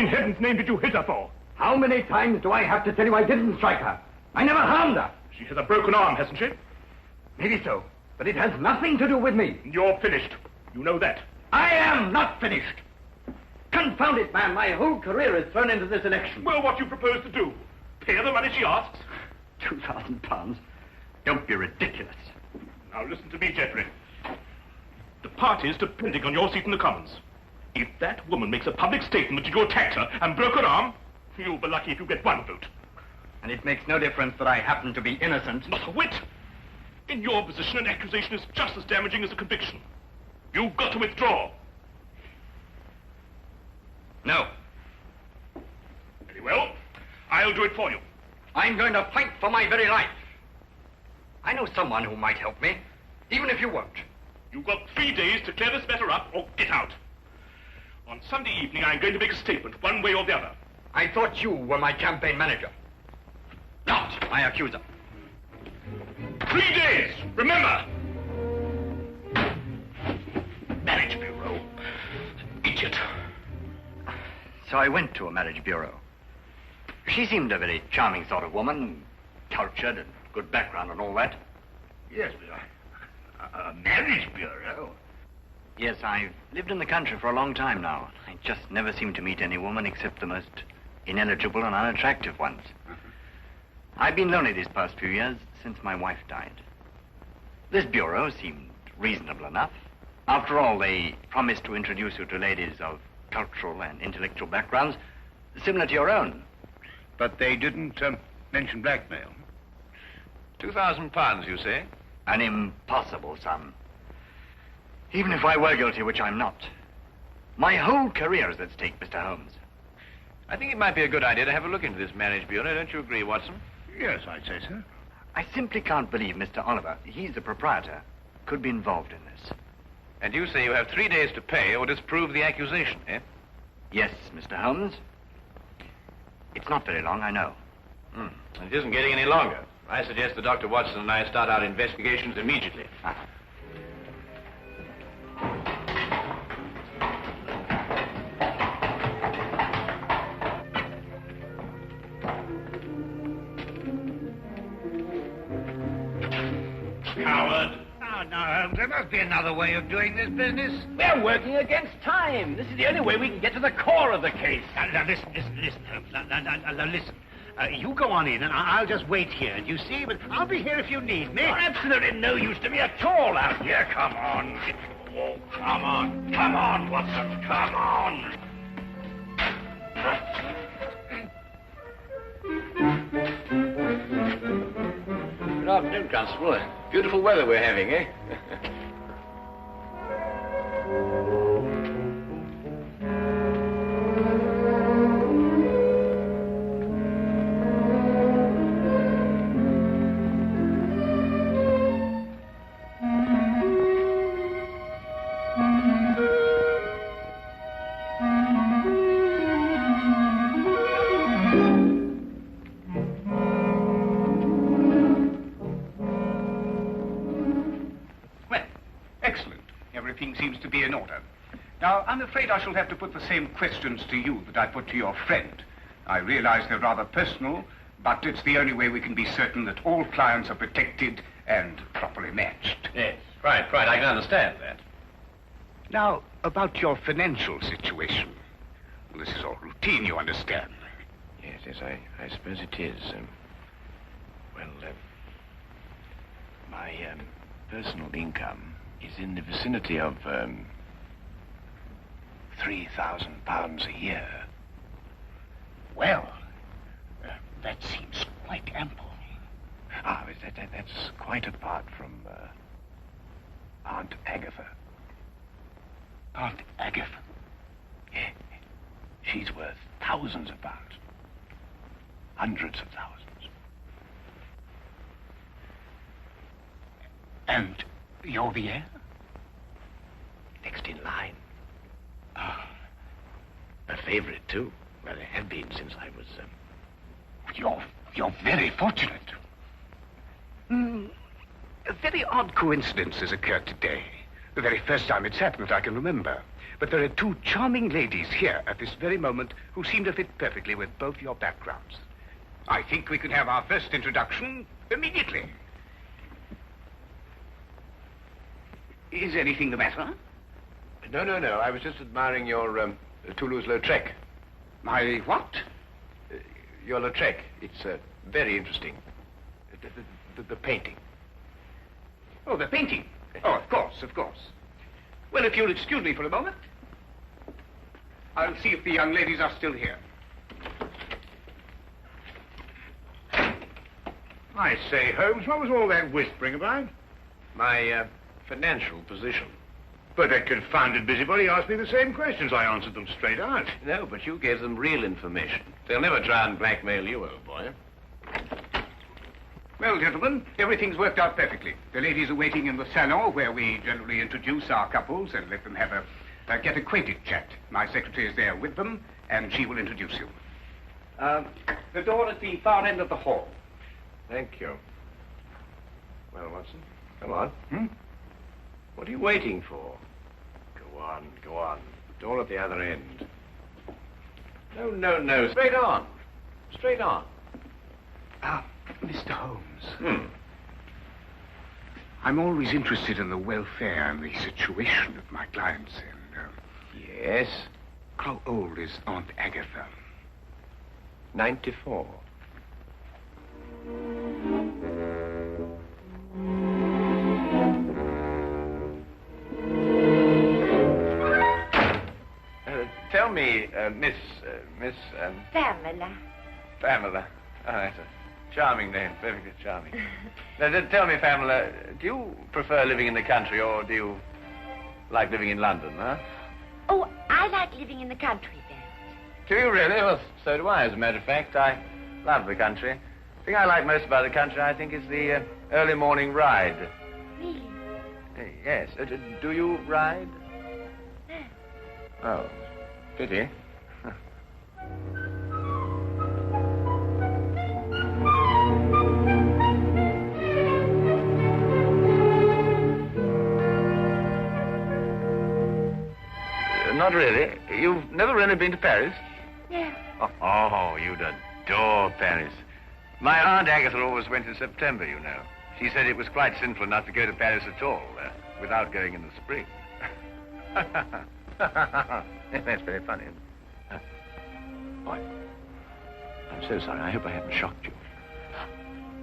in heaven's name did you hit her for? How many times do I have to tell you I didn't strike her? I never harmed her. She has a broken arm, hasn't she? Maybe so, but it has nothing to do with me. You're finished. You know that. I am not finished. Confound it, man. My whole career is thrown into this election. Well, what do you propose to do? Pay her the money she asks? £2,000? Don't be ridiculous. Now listen to me, Geoffrey. The party's depending on your seat in the Commons. If that woman makes a public statement that you attacked her and broke her arm, you'll be lucky if you get one vote. And it makes no difference that I happen to be innocent. Not a whit. In your position, an accusation is just as damaging as a conviction. You've got to withdraw. No. Very well. I'll do it for you. I'm going to fight for my very life. I know someone who might help me, even if you won't. You've got 3 days to clear this matter up or get out. On Sunday evening, I'm going to make a statement, one way or the other. I thought you were my campaign manager, not my accuser. 3 days, remember! Marriage Bureau. Idiot. So I went to a marriage bureau. She seemed a very charming sort of woman, cultured and good background and all that. Yes, but a marriage bureau? Yes, I've lived in the country for a long time now. I just never seem to meet any woman except the most ineligible and unattractive ones. I've been lonely these past few years since my wife died. This bureau seemed reasonable enough. After all, they promised to introduce you to ladies of cultural and intellectual backgrounds similar to your own. But they didn't mention blackmail. £2,000, you say? An impossible sum. Even if I were guilty, which I'm not. My whole career is at stake, Mr. Holmes. I think it might be a good idea to have a look into this marriage bureau. Don't you agree, Watson? Yes, I'd say so. I simply can't believe Mr. Oliver, he's the proprietor, could be involved in this. And you say you have 3 days to pay or disprove the accusation, eh? Yes, Mr. Holmes. It's not very long, I know. It isn't getting any longer. I suggest that Dr. Watson and I start our investigations immediately. Coward. Oh, no, Holmes, there must be another way of doing this business. We're working against time. This is the only way we can get to the core of the case. Now, listen, Holmes. Now, listen. You go on in, and I'll just wait here. You see, but I'll be here if you need me. You're absolutely no use to me at all out here. Come on. Oh, come on. Come on, Watson. Come on. Good afternoon, Constable. Beautiful weather we're having, eh? Now, I'm afraid I shall have to put the same questions to you that I put to your friend. I realize they're rather personal, but it's the only way we can be certain that all clients are protected and properly matched. Yes, right. I can understand that. Now, about your financial situation. Well, this is all routine, you understand. Yes, I suppose it is. My personal income is in the vicinity of £3,000 a year. Well, that seems quite ample. That's quite apart from Aunt Agatha. Aunt Agatha? Yeah. She's worth thousands of pounds. Hundreds of thousands. And you're the heir? Next in line. A favorite, too. Well, I have been since I was... You're very fortunate. A very odd coincidence has occurred today. The very first time it's happened I can remember. But there are two charming ladies here at this very moment who seem to fit perfectly with both your backgrounds. I think we could have our first introduction immediately. Is anything the matter? No. I was just admiring your Toulouse-Lautrec. My what? Your Lautrec. It's very interesting. The painting. Oh, the painting. Oh, of course. Well, if you'll excuse me for a moment, I'll see if the young ladies are still here. I say, Holmes, what was all that whispering about? My financial position. But that confounded busybody asked me the same questions. I answered them straight out. No, but you gave them real information. They'll never try and blackmail you, old boy. Well, gentlemen, everything's worked out perfectly. The ladies are waiting in the salon where we generally introduce our couples and let them have a get acquainted chat. My secretary is there with them, and she will introduce you. The door at the far end of the hall. Thank you. Well, Watson, come on. What are you waiting for? Go on. Door at the other end. No. Straight on. Mr. Holmes. I'm always interested in the welfare and the situation of my clients, and, Yes? how old is Aunt Agatha? 94. Tell me, Miss... Pamela. Oh, that's a charming name, perfectly charming. Now, tell me, Pamela, do you prefer living in the country or do you like living in London, huh? Oh, I like living in the country, Dad. Do you really? Well, so do I, as a matter of fact. I love the country. The thing I like most about the country, I think, is the early morning ride. Really? Yes. Do you ride? No. Oh, pity. Not really. You've never really been to Paris? Yeah. Oh, you'd adore Paris. My Aunt Agatha always went in September, you know. She said it was quite sinful not to go to Paris at all, without going in the spring. That's very funny. Oh, I'm so sorry. I hope I haven't shocked you.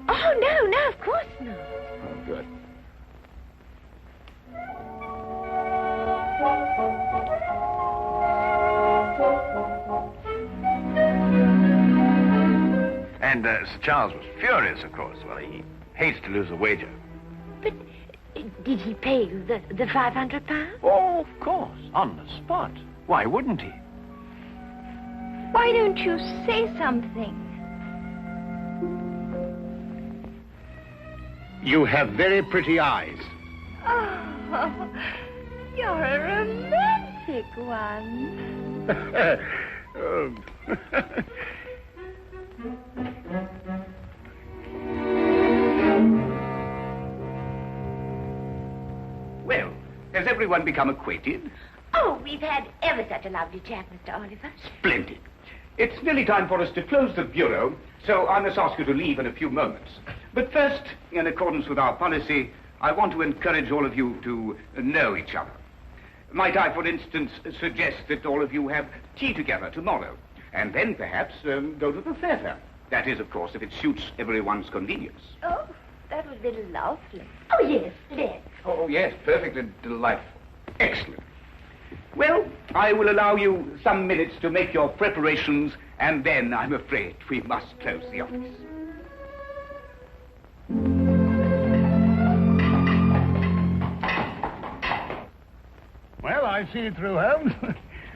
Oh, no, of course not. Oh, good. And Sir Charles was furious, of course. Well, he hates to lose a wager. But did he pay you the £500? Oh, of course. On the spot. Why wouldn't he? Why don't you say something? You have very pretty eyes. Oh, you're a romantic one. Oh. Well, has everyone become acquainted? Oh, we've had ever such a lovely chat, Mr. Oliver. Splendid. It's nearly time for us to close the bureau, so I must ask you to leave in a few moments. But first, in accordance with our policy, I want to encourage all of you to know each other. Might I, for instance, suggest that all of you have tea together tomorrow, and then perhaps go to the theatre. That is, of course, if it suits everyone's convenience. Oh, that would be lovely. Oh, yes, let's. Oh, yes, perfectly delightful. Excellent. Well, I will allow you some minutes to make your preparations, and then I'm afraid we must close the office. Well, I've seen it through, Holmes.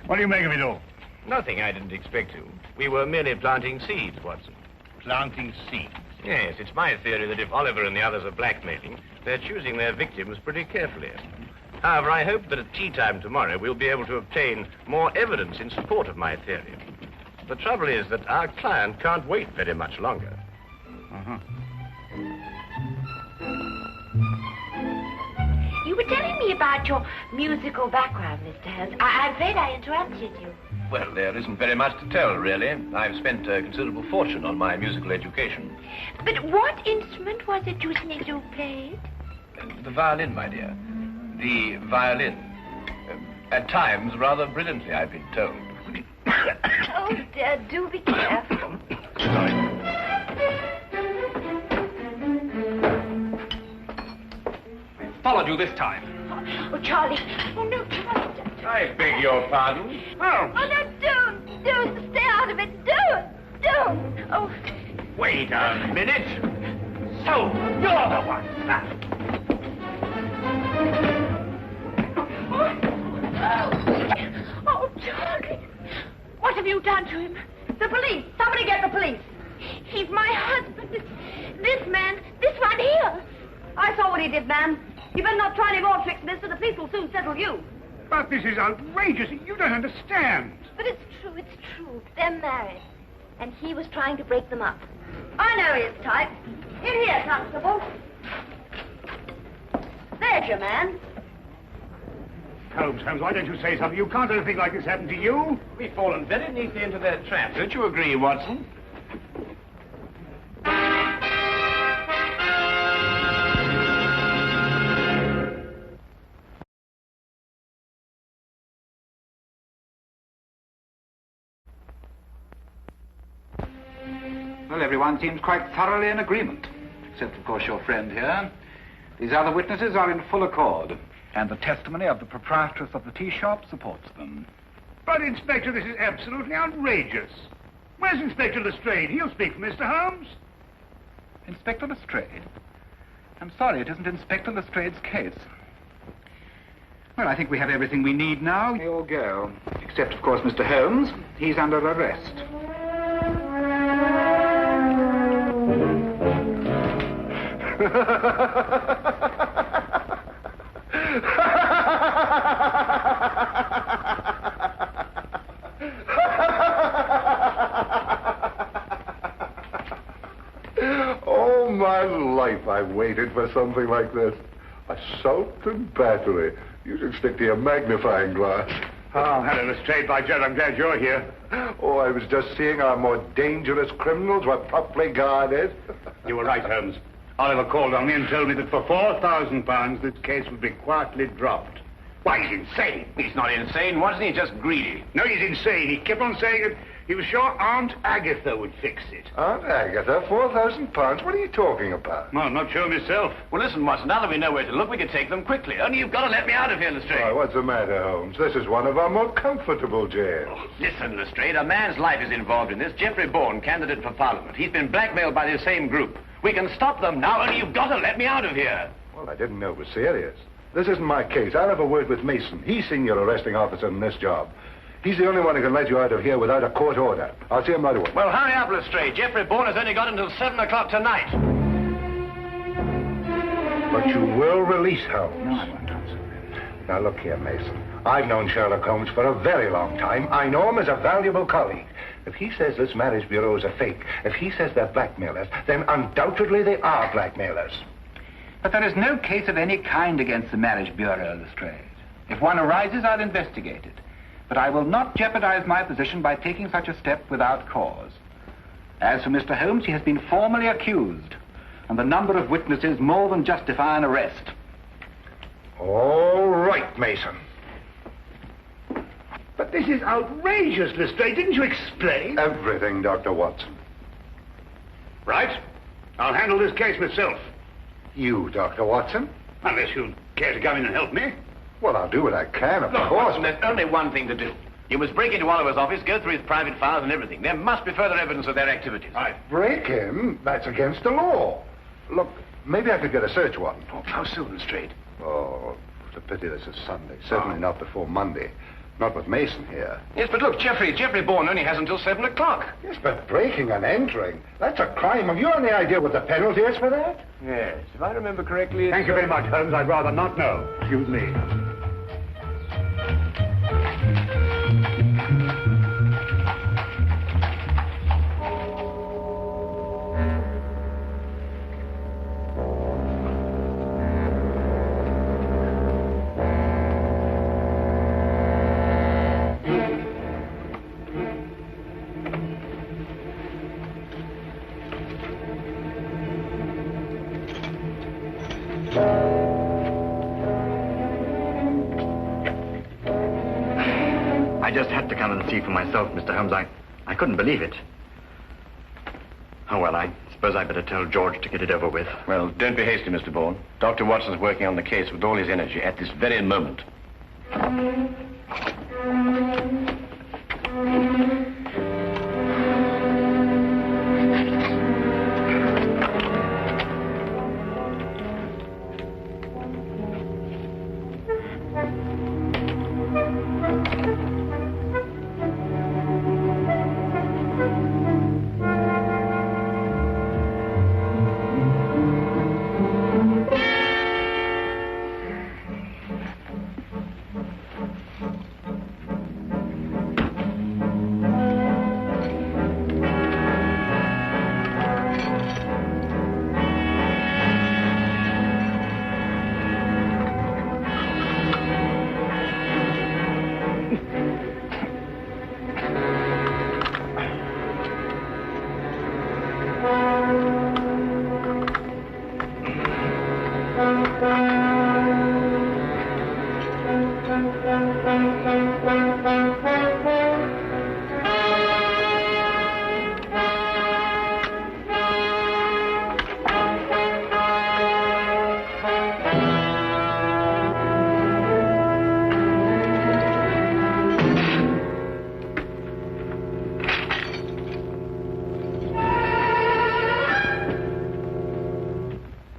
What do you make of it all? Nothing I didn't expect to. We were merely planting seeds, Watson. Planting seeds. Yes, it's my theory that if Oliver and the others are blackmailing, they're choosing their victims pretty carefully. However, I hope that at tea time tomorrow we'll be able to obtain more evidence in support of my theory. The trouble is that our client can't wait very much longer. You were telling me about your musical background, Mr. Holmes. I'm afraid I interrupted you. Well, there isn't very much to tell, really. I've spent a considerable fortune on my musical education. But what instrument was it you said you played? The violin, my dear. The violin. At times, rather brilliantly, I've been told. Oh, dear, do be careful. Sorry. Followed you this time. Oh, Charlie. Oh, no, Charlie. I beg your pardon. Oh, no, don't. Stay out of it. Don't. Oh. Wait a minute. So, you're the one. Oh, Charlie. What have you done to him? The police. Somebody get the police. He's my husband. This man, this one here. I saw what he did, ma'am. You better not try any more tricks, mister. The police will soon settle you. But this is outrageous. You don't understand. But it's true. They're married. And he was trying to break them up. I know his type. In here, Constable. There's your man. Holmes, why don't you say something? You can't let a thing like this happen to you. We've fallen very neatly into their trap. Don't you agree, Watson? Well, everyone seems quite thoroughly in agreement, except, of course, your friend here. These other witnesses are in full accord, and the testimony of the proprietress of the tea shop supports them. But, Inspector, this is absolutely outrageous. Where's Inspector Lestrade? He'll speak for Mr. Holmes. Inspector Lestrade? I'm sorry, it isn't Inspector Lestrade's case. Well, I think we have everything we need now. They all go, except, of course, Mr. Holmes. He's under arrest. All my life I've waited for something like this. Assault and battery. You should stick to your magnifying glass. Oh, hello, Lestrade. By Jove, I'm glad you're here. Oh, I was just seeing our more dangerous criminals were properly guarded. You were right, Holmes. Oliver called on me and told me that for £4,000 this case would be quietly dropped. Why, he's insane. He's not insane, wasn't he? Just greedy. No, he's insane. He kept on saying that he was sure Aunt Agatha would fix it. Aunt Agatha, £4,000? What are you talking about? Well, I'm not sure myself. Well, listen, Watson, now that we know where to look, we can take them quickly. Only you've got to let me out of here, Lestrade. Why, what's the matter, Holmes? This is one of our more comfortable jails. Oh, listen, Lestrade, a man's life is involved in this. Geoffrey Bourne, candidate for Parliament. He's been blackmailed by the same group. We can stop them now, only you've got to let me out of here. Well, I didn't know it was serious. This isn't my case. I'll have a word with Mason. He's senior arresting officer in this job. He's the only one who can let you out of here without a court order. I'll see him right away. Well, hurry up, Lestrade. Geoffrey Bourne has only got until 7 o'clock tonight. But you will release Holmes. No, I won't answer. Now, look here, Mason. I've known Sherlock Holmes for a very long time. I know him as a valuable colleague. If he says this marriage bureau is a fake, if he says they're blackmailers, then undoubtedly they are blackmailers. But there is no case of any kind against the Marriage Bureau, Lestrade. If one arises, I'll investigate it. But I will not jeopardize my position by taking such a step without cause. As for Mr. Holmes, he has been formally accused, and the number of witnesses more than justify an arrest. All right, Mason. But this is outrageous, Lestrade. Didn't you explain? Everything, Dr. Watson. Right. I'll handle this case myself. You, Dr. Watson? Unless you care to come in and help me. Well, I'll do what I can, of Look, course. Watson, there's only one thing to do. You must break into Oliver's office, go through his private files and everything. There must be further evidence of their activities. Right. Break him? That's against the law. Look, maybe I could get a search warrant. Oh, how soon, Lestrade? Oh, it's a pity this is Sunday. Certainly not before Monday. Not with Mason here. Yes, but look, Geoffrey Bourne only has until 7 o'clock. Yes, but breaking and entering, that's a crime. Have you any idea what the penalty is for that? Yes, if I remember correctly... Thank you very much, Holmes. I'd rather not know. Excuse me. I just had to come and see for myself, Mr. Holmes. I couldn't believe it. Oh, well, I suppose I better tell George to get it over with. Well, don't be hasty, Mr. Bourne. Dr. Watson's working on the case with all his energy at this very moment.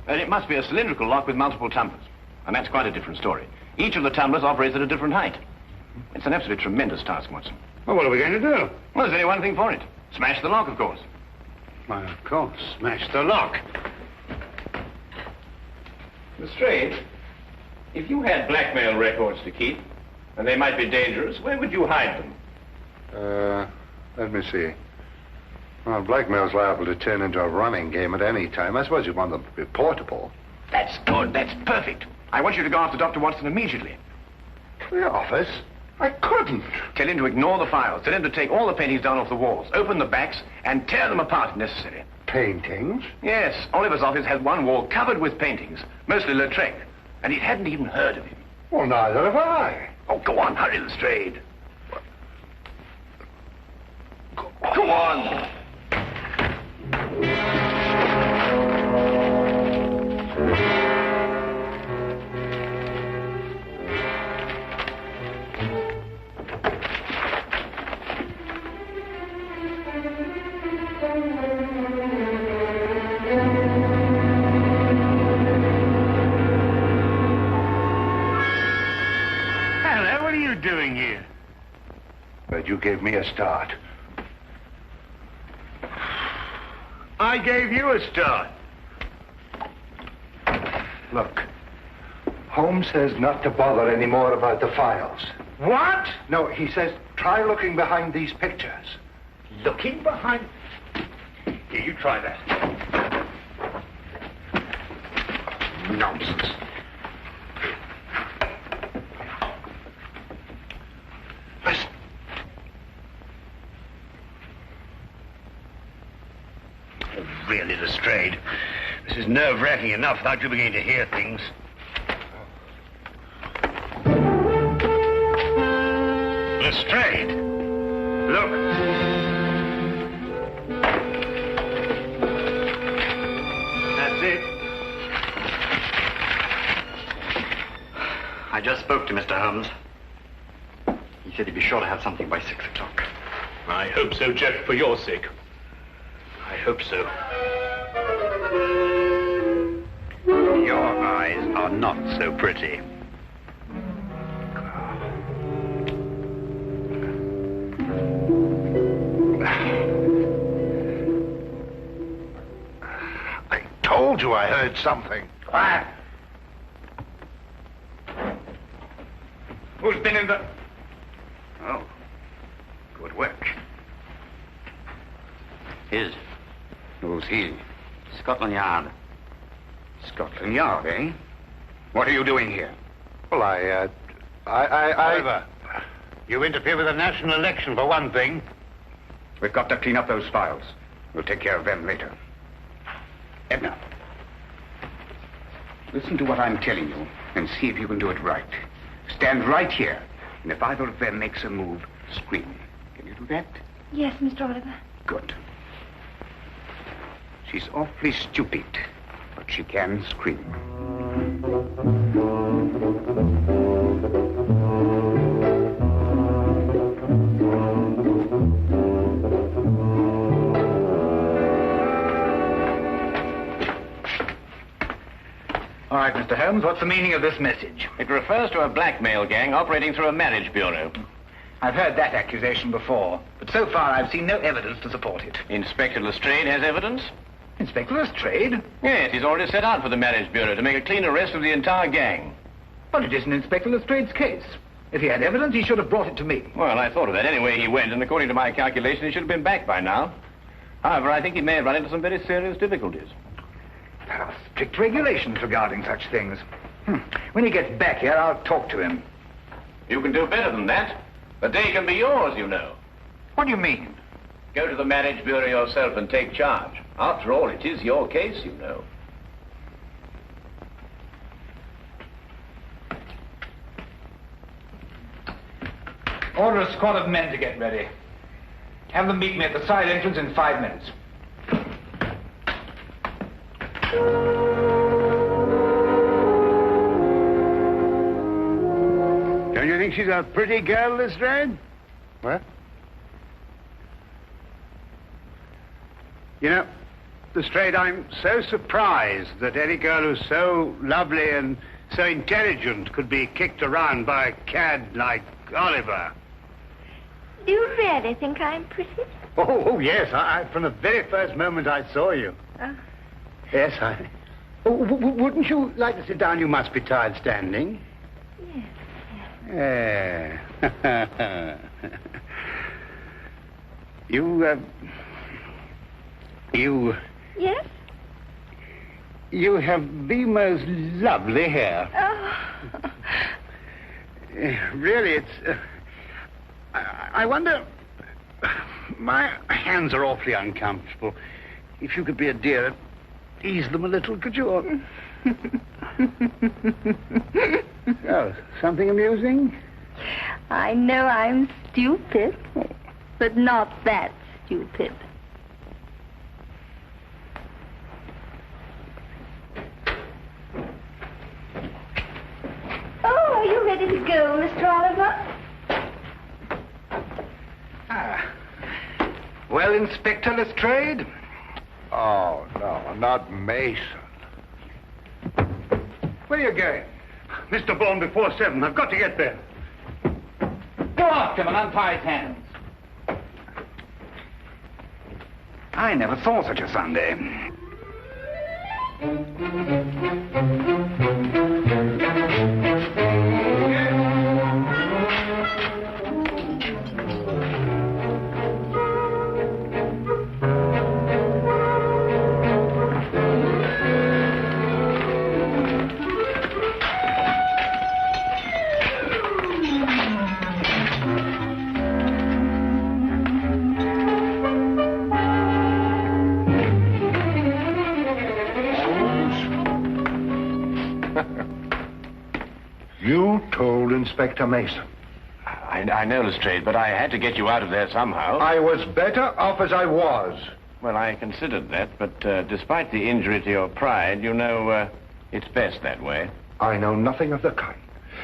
It must be a cylindrical lock with multiple tumblers. And that's quite a different story. Each of the tumblers operates at a different height. It's an absolutely tremendous task, Watson. Well, what are we going to do? Well, there's only one thing for it. Smash the lock, of course. Why, of course. Smash the lock. Lestrade, if you had blackmail records to keep, and they might be dangerous, where would you hide them? Let me see. Well, blackmail's liable to turn into a running game at any time. I suppose you want them to be portable. That's good. That's perfect. I want you to go after Dr. Watson immediately. The office? I couldn't. Tell him to ignore the files. Tell him to take all the paintings down off the walls, open the backs, and tear them apart if necessary. Paintings? Yes. Oliver's office has one wall covered with paintings, mostly Lestrade, and he hadn't even heard of him. Well, neither have I. Oh, go on. Hurry, Lestrade. Go on. Hello, what are you doing here? But you gave me a start. I gave you a start. Look, Holmes says not to bother any more about the files. What? No, he says try looking behind these pictures. Looking behind... Here, you try that. Nonsense. Listen. Oh, really, Lestrade. This is nerve-wracking enough without you beginning to hear things. Lestrade! Look. That's it. I just spoke to Mr. Holmes. He said he'd be sure to have something by 6 o'clock. I hope so, Jeff, for your sake. I hope so. Your eyes are not so pretty. I told you I heard something. Quiet. Who's been in the... Oh, good work. His. Who's he? Scotland Yard. Scotland Yard, eh? What are you doing here? Well, I... Oliver, you interfere with the national election, for one thing. We've got to clean up those files. We'll take care of them later. Edna, listen to what I'm telling you and see if you can do it right. Stand right here, and if either of them makes a move, scream. Can you do that? Yes, Mr. Oliver. Good. She's awfully stupid, but she can scream. All right, Mr. Holmes, what's the meaning of this message? It refers to a blackmail gang operating through a marriage bureau. I've heard that accusation before, but so far I've seen no evidence to support it. Inspector Lestrade has evidence? Inspector Lestrade? Yes, he's already set out for the marriage bureau to make a clean arrest of the entire gang. But it isn't Inspector Lestrade's case. If he had evidence, he should have brought it to me. Well, I thought of that. Anyway, he went, and according to my calculation, he should have been back by now. However, I think he may have run into some very serious difficulties. There are strict regulations regarding such things. When he gets back here, I'll talk to him. You can do better than that. The day can be yours, you know. What do you mean? Go to the marriage bureau yourself and take charge. After all, it is your case, you know. Order a squad of men to get ready. Have them meet me at the side entrance in 5 minutes. Don't you think she's a pretty girl, Lestrade? What? You know, Lestrade, I'm so surprised that any girl who's so lovely and so intelligent could be kicked around by a cad like Oliver. Do you really think I'm pretty? Oh, yes. I from the very first moment I saw you. Yes, I... Oh, wouldn't you like to sit down? You must be tired standing. Yes. Yeah. You... Yes? You have the most lovely hair. Oh. Really, it's... I wonder... My hands are awfully uncomfortable. If you could be a dear, ease them a little, could you? Oh, something amusing? I know I'm stupid, but not that stupid. Oh, are you ready to go, Mr. Oliver? Well, Inspector Lestrade? Oh, no, not Mason. Where are you going? Mr. Bourne, before 7. I've got to get there. Go after him and untie his hands. I never saw such a Sunday. You told Inspector Mason. I know, Lestrade, but I had to get you out of there somehow. I was better off as I was. Well, I considered that, but despite the injury to your pride, you know, it's best that way. I know nothing of the kind.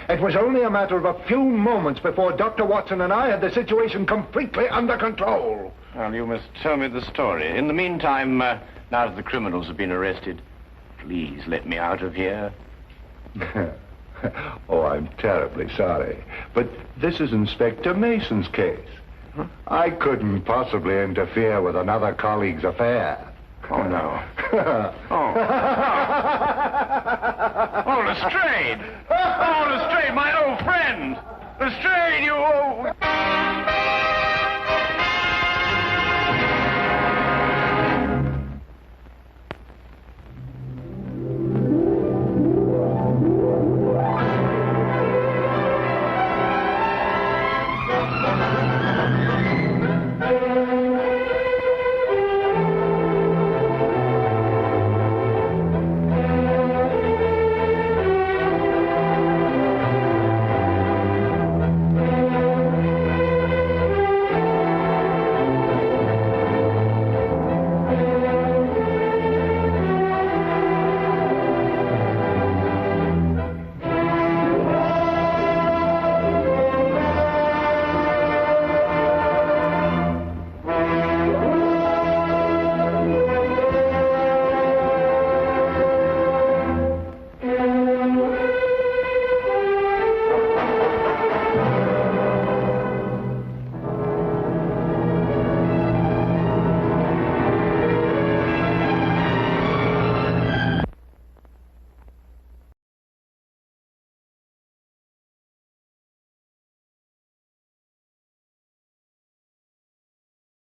It was only a matter of a few moments before Dr. Watson and I had the situation completely under control. Well, you must tell me the story. In the meantime, now that the criminals have been arrested, please let me out of here. Oh, I'm terribly sorry. But this is Inspector Mason's case. Huh? I couldn't possibly interfere with another colleague's affair. Oh, no. Oh, Lestrade! Oh, Lestrade, my old friend!